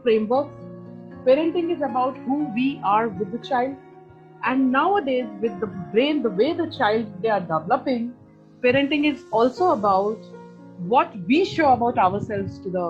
frameworks. Parenting is about who we are with the child. And nowadays, with the brain, the way the child they are developing, parenting is also about what we show about ourselves to the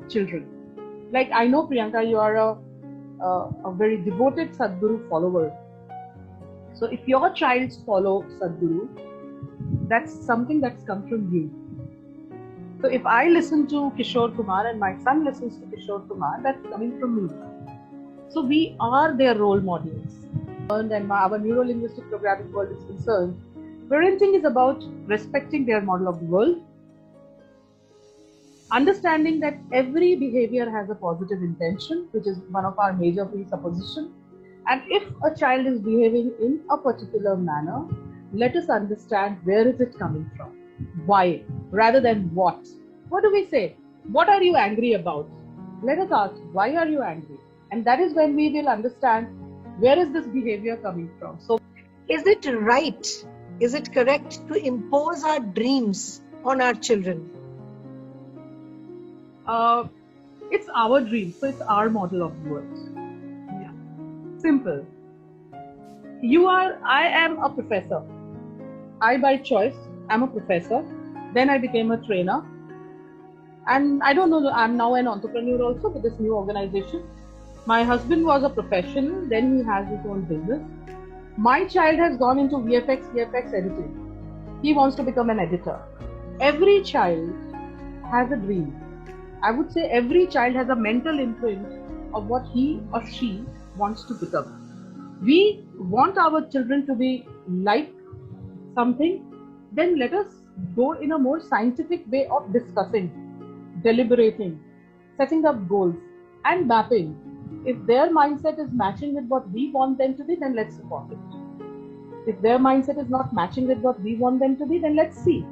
children. Like I know, Priyanka, you are a very devoted Sadhguru follower. So if your child follow Sadhguru, that's something that's come from you. So if I listen to Kishore Kumar and my son listens to Kishore Kumar, that's coming from me. So we are their role models. And our neuro-linguistic programming world is concerned, parenting is about respecting their model of the world, understanding that every behavior has a positive intention, which is one of our major presuppositions. And if a child is behaving in a particular manner, let us understand where is it coming from, why, rather than what. What do we say? What are you angry about? Let us ask, why are you angry? And that is when we will understand where is this behavior coming from. So, is it right? Is it correct to impose our dreams on our children? It's our dream, so it's our model of the world. Yeah. Simple. I am a professor. I by choice, I'm a professor. Then I became a trainer. And I don't know, I'm now an entrepreneur also with this new organization. My husband was a professional, then he has his own business. My child has gone into VFX editing. He wants to become an editor. Every child has a dream. I would say every child has a mental imprint of what he or she wants to become. We want our children to be like something, then let us go in a more scientific way of discussing, deliberating, setting up goals and mapping. If their mindset is matching with what we want them to be, then let's support it. If their mindset is not matching with what we want them to be, then let's see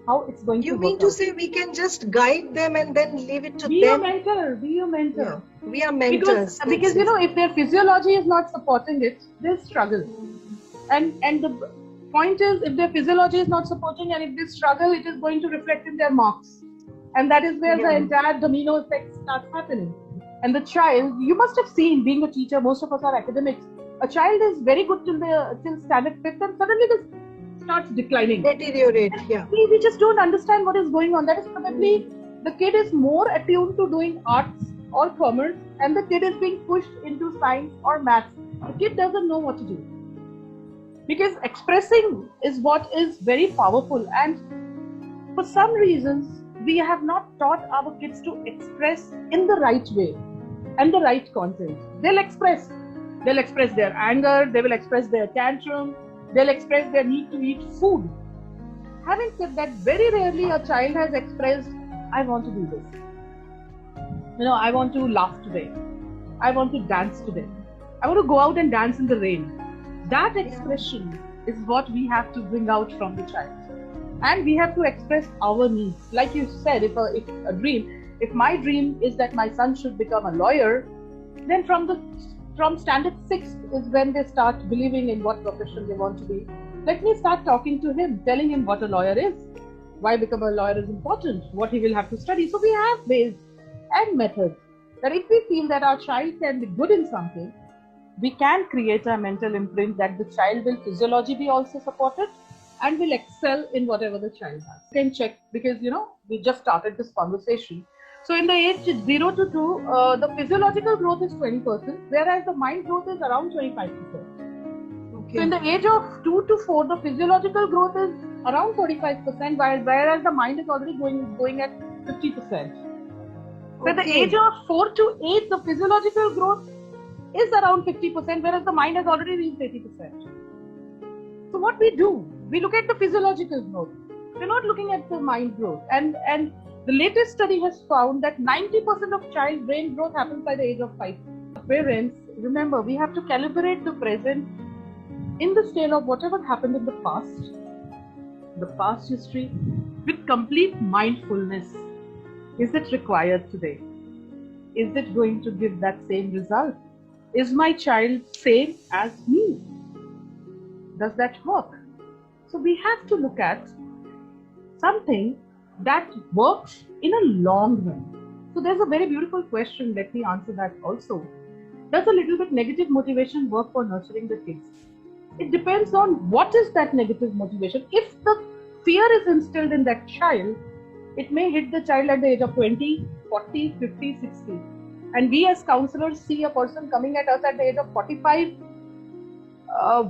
how it's going to work. You mean to say we can just guide them and then leave it to them? Be a mentor. Yeah. We are mentors. Because if their physiology is not supporting it, they'll struggle. And the point is, if their physiology is not supporting and if they struggle, it is going to reflect in their marks. And that is where the entire domino effect starts happening. And the child, you must have seen, being a teacher, most of us are academics, a child is very good till standard 5th and suddenly this starts declining. Deteriorate, yeah. We just don't understand what is going on. That is probably the kid is more attuned to doing arts or commerce and the kid is being pushed into science or maths. The kid doesn't know what to do. Because expressing is what is very powerful, and for some reasons, we have not taught our kids to express in the right way and the right content. They'll express their anger, they will express their tantrum, they'll express their need to eat food. Having said that, very rarely a child has expressed, I want to do this. I want to laugh today. I want to dance today. I want to go out and dance in the rain. That expression is what we have to bring out from the child. And we have to express our needs. Like you said, if my dream is that my son should become a lawyer, then from standard 6 is when they start believing in what profession they want to be. Let me start talking to him, telling him what a lawyer is, why become a lawyer is important, what he will have to study. So we have ways and methods that if we feel that our child can be good in something, we can create a mental imprint that the child will physiologically also supported and will excel in whatever the child has. You can check because, we just started this conversation. So in the age 0 to 2, the physiological growth is 20%, whereas the mind growth is around 25%. Okay. So in the age of 2 to 4, the physiological growth is around 45%, whereas the mind is already going at 50%. So at the age of 4 to 8, the physiological growth is around 50%, whereas the mind has already reached 80%. So what we do, we look at the physiological growth. We're not looking at the mind growth. And the latest study has found that 90% of child brain growth happens by the age of 5. Parents, remember, we have to calibrate the present in the scale of whatever happened in the past history, with complete mindfulness. Is it required today? Is it going to give that same result? Is my child same as me? Does that work? So we have to look at something that works in a long run. So there's a very beautiful question. Let me answer that also. Does a little bit negative motivation work for nurturing the kids? It depends on what is that negative motivation. If the fear is instilled in that child, it may hit the child at the age of 20, 40, 50, 60. And we as counselors see a person coming at us at the age of 45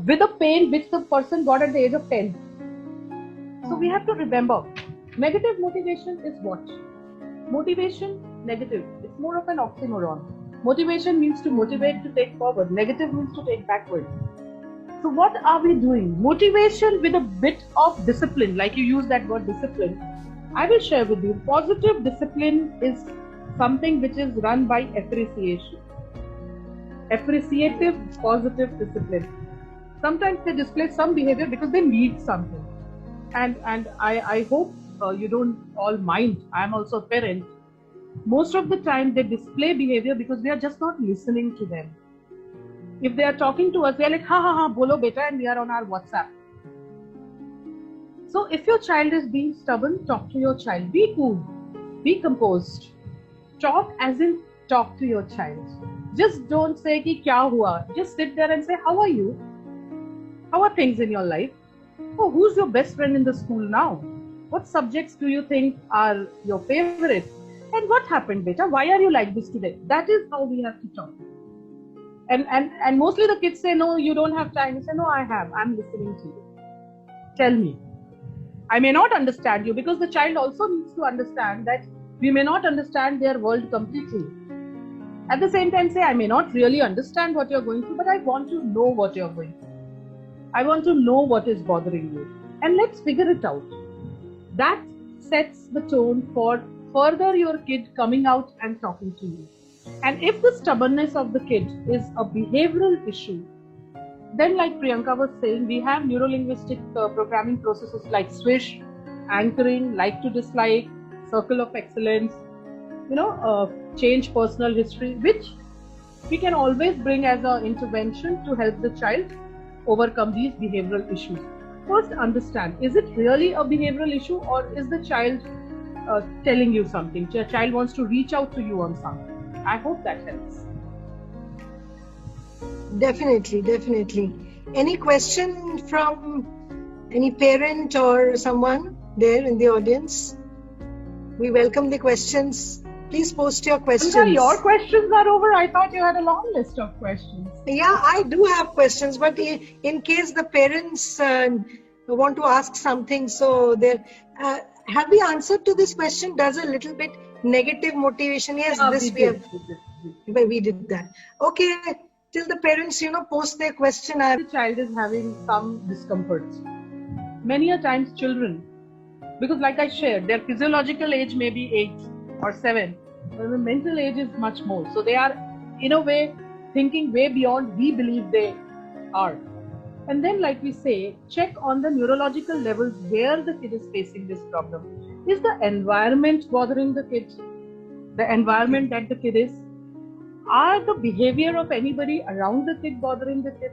with a pain which the person got at the age of 10. So we have to remember, negative motivation is what? Motivation, negative. It's more of an oxymoron. Motivation means to motivate, to take forward. Negative means to take backward. So what are we doing? Motivation with a bit of discipline, like you use that word discipline. I will share with you, positive discipline is something which is run by appreciation. Appreciative, positive discipline. Sometimes they display some behavior because they need something. And I hope you don't all mind. I am also a parent. Most of the time they display behavior because we are just not listening to them. If they are talking to us, they are like, ha, bolo beta, and we are on our WhatsApp. So if your child is being stubborn, talk to your child. Be cool, be composed. Talk as in talk to your child. Just don't say ki kya hua. Just sit there and say, how are you? How are things in your life? Oh, who's your best friend in the school now? What subjects do you think are your favorite? And what happened, beta? Why are you like this today? That is how we have to talk. And mostly the kids say, no, you don't have time. You say, no, I have. I'm listening to you. Tell me. I may not understand you, because the child also needs to understand that we may not understand their world completely. At the same time, say, I may not really understand what you're going through, but I want to know what you're going through. I want to know what is bothering you. And let's figure it out. That sets the tone for further your kid coming out and talking to you. And if the stubbornness of the kid is a behavioral issue, then like Priyanka was saying, we have neuro-linguistic programming processes like SWISH, anchoring, like to dislike, circle of excellence, change personal history, which we can always bring as an intervention to help the child overcome these behavioral issues. First, understand, is it really a behavioral issue, or is the child telling you something? The child wants to reach out to you on something. I hope that helps. Definitely. Any question from any parent or someone there in the audience? We welcome the questions. Please post your questions. Your questions are over. I thought you had a long list of questions. Yeah, I do have questions, but in case the parents want to ask something, so there, have we answered to this question? Does a little bit negative motivation? Yes, we did that. Okay, till the parents, post their question. The child is having some discomfort. Many a times children, because like I shared, their physiological age may be 8 or 7, but the mental age is much more. So they are, in a way, thinking way beyond we believe they are. And then, like we say, check on the neurological levels where the kid is facing this problem. Is the environment bothering the kid? The environment that the kid is? Are the behavior of anybody around the kid bothering the kid?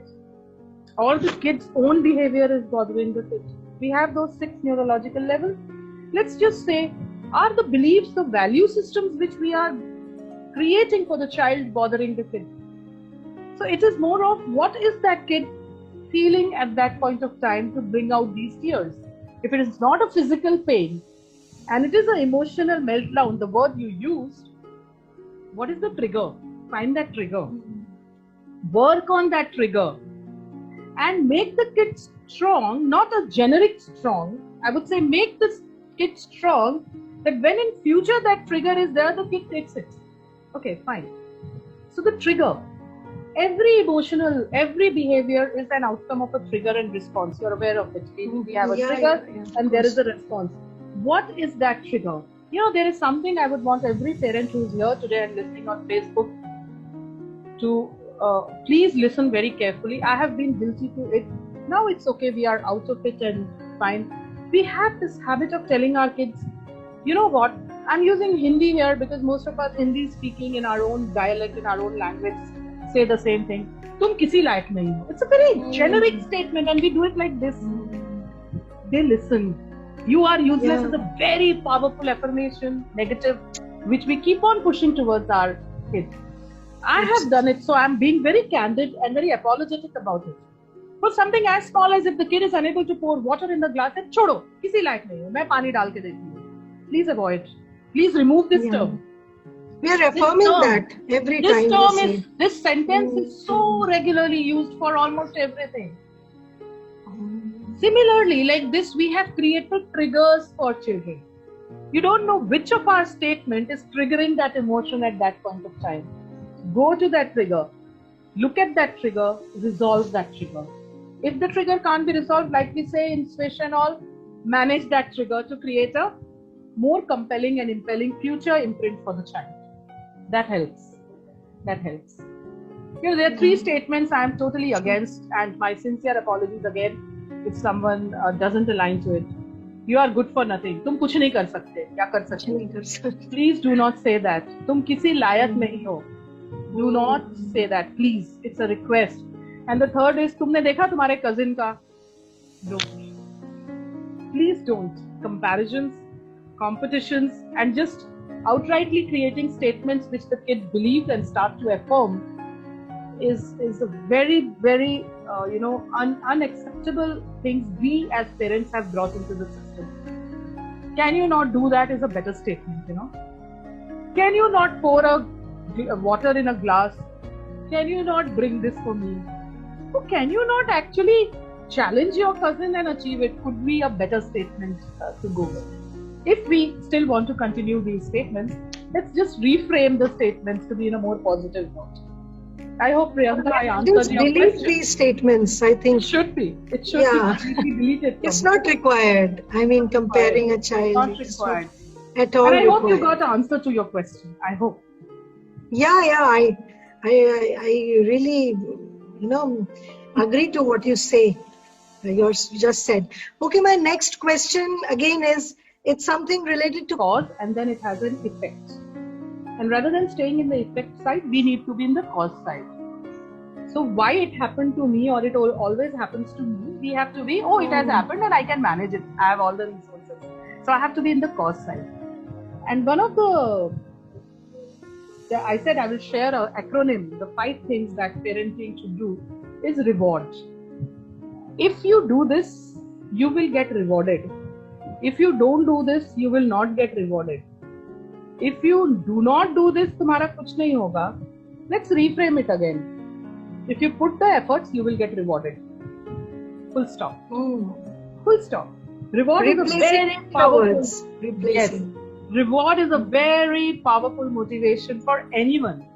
Or the kid's own behavior is bothering the kid? We have those 6 neurological levels. Let's just say, are the beliefs, the value systems which we are creating for the child bothering the kid? So it is more of what is that kid feeling at that point of time to bring out these tears. If it is not a physical pain and it is an emotional meltdown, the word you used, what is the trigger? Find that trigger. Work on that trigger and make the kid strong, not a generic strong. I would say make the kid strong that when in future that trigger is there, the kid takes it. Okay, fine. So the trigger. Every emotional, every behavior is an outcome of a trigger and response. You're aware of it. We have a trigger and there is a response. What is that trigger? There is something I would want every parent who's here today and listening on Facebook to please listen very carefully. I have been guilty to it. Now it's okay. We are out of it and fine. We have this habit of telling our kids, you know what? I'm using Hindi here because most of us Hindi speaking in our own dialect, in our own language, say the same thing. Tum kisi layak nahi ho. It's a very generic statement and we do it like this. They listen. You are useless is a very powerful affirmation, negative. which we keep on pushing towards our kids. I have done it, so I'm being very candid and very apologetic about it. For something as small as if the kid is unable to pour water in the glass, then छोड़ो, किसी लायक नहीं हूँ, मैं पानी डाल के देती हूँ. Please avoid. Please remove this term. We are affirming that every time. This sentence is so regularly used for almost everything. Similarly, like this, we have created triggers for children. You don't know which of our statement is triggering that emotion at that point of time. Go to that trigger, look at that trigger, resolve that trigger. If the trigger can't be resolved, like we say in Swish and all, manage that trigger to create a more compelling and impelling future imprint for the child. That helps. That helps. You know, there are 3 statements I am totally against, and my sincere apologies again if someone doesn't align to it. You are good for nothing. तुम कुछ नहीं कर सकते. क्या कर सकते? Please do not say that. तुम किसी लायक नहीं हो. Do not say that, please. It's a request. And the third is, तुमने देखा तुम्हारे cousin का? Don't. Please don't. Comparisons, competitions, and just outrightly creating statements which the kid believes and start to affirm is a very, very unacceptable things we as parents have brought into the system. Can you not do that is a better statement, you know. Can you not pour a water in a glass? Can you not bring this for me? So can you not actually challenge your cousin and achieve it? Could be a better statement to go with. If we still want to continue these statements, let's just reframe the statements to be in a more positive note. I hope, Priyanka, I answered your question. Delete these statements, I think. It should be. It should be deleted. It's not required. I mean, comparing a child. Not required. At all. And I hope you got the answer to your question. I hope. Yeah. I really, agree to what you say. You just said. Okay, my next question again is, it's something related to cause, and then it has an effect. And rather than staying in the effect side, we need to be in the cause side. So why it happened to me, or it always happens to me, we have to be, it has happened and I can manage it. I have all the resources. So I have to be in the cause side. And one of I said I will share an acronym, the 5 things that parenting should do is reward. If you do this, you will get rewarded. If you don't do this, you will not get rewarded. If you do not do this, तुम्हारा कुछ नहीं होगा. Let's reframe it again. If you put the efforts, you will get rewarded. Full stop. Full stop. Reward is a very powerful. Yes. Reward is a very powerful motivation for anyone.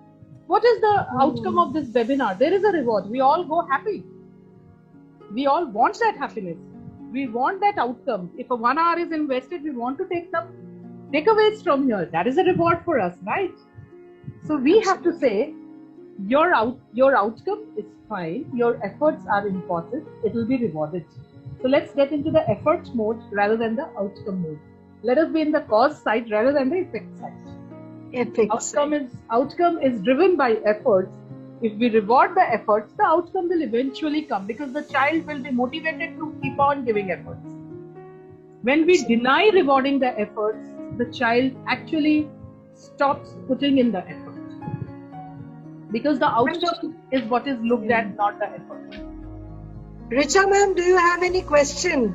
What is the outcome of this webinar? There is a reward. We all go happy. We all want that happiness. We want that outcome. If a 1 hour is invested, we want to take some takeaways from here. That is a reward for us, right? So we have to say, your outcome is fine. Your efforts are important. It will be rewarded. So let's get into the efforts mode rather than the outcome mode. Let us be in the cause side rather than the effect side. Outcome is driven by efforts. If we reward the efforts, the outcome will eventually come because the child will be motivated to keep on giving efforts. When we deny rewarding the efforts, the child actually stops putting in the effort. Because the outcome is what is looked at, not the effort. Richa ma'am, do you have any question?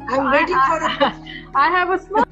I'm waiting for a question. I have a small